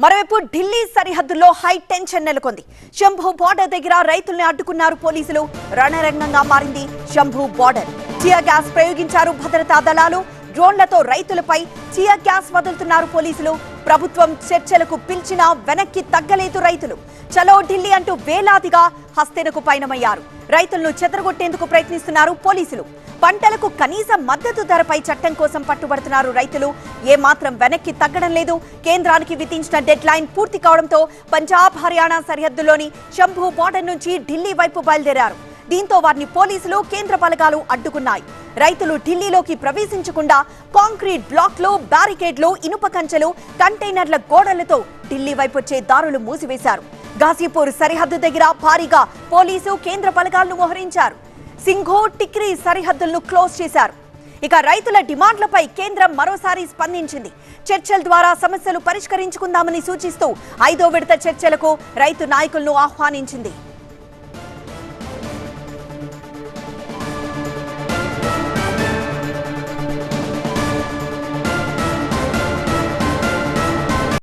మరోవైపు ఢిల్లీ సరిహద్దుల్లో high tension నెలకొంది. శంభు బోర్డర్ దగ్గర రైతుల్ని అడ్డుకున్నారు పోలీసులు. రణరంగంగా మారింది శంభు బోర్డర్. టియర్ గ్యాస్ ప్రయోగించారు భద్రతా దళాలు. డ్రోన్లతో రైతులపై టియర్ గ్యాస్ వదులుతున్నారు పోలీసులు. ప్రభుత్వం చర్చలకు పిలిచినా వెనక్కి తగ్గలేదు రైతులు. చలో ఢిల్లీ అంటూ వేలాదిగా హస్తెనకు పయనమయ్యారు. రైతులను చెదరగొట్టేందుకు ప్రయత్నిస్తున్నారు పోలీసులు. పంటలకు కనీస మద్దతు ధరపై చట్టం కోసం పట్టుబడుతున్నారు రైతులు. ఏమాత్రం వెనక్కి తగ్గడం లేదు. కేంద్రానికి విధించిన డెడ్ లైన్ పూర్తి కావడంతో పంజాబ్ హర్యానా సరిహద్దులోని శంభు బోర్డర్ నుంచి ఢిల్లీ వైపు బయలుదేరారు. దీంతో వారిని పోలీసులు కేంద్ర బలగాలు అడ్డుకున్నాయి. రైతులు ఢిల్లీలోకి ప్రవేశించకుండా కాంక్రీట్ బ్లాక్లు, బ్యారికేడ్లు, ఇనుప కంచెలు, కంటైనర్ల గోడలతో ఢిల్లీ వైపు వచ్చే దారులు మూసివేశారు. గాజీపూర్ సరిహద్దు దగ్గర భారీగా పోలీసు కేంద్ర బలగాలను మోహరించారు. సింఘో, టిక్రీ సరిహద్దులను క్లోజ్ చేశారు. ఇక రైతుల డిమాండ్లపై కేంద్రం మరోసారి స్పందించింది. చర్చల ద్వారా సమస్యలు పరిష్కరించుకుందామని సూచిస్తూ 5వ విడత చర్చలకు రైతు నాయకులను ఆహ్వానించింది.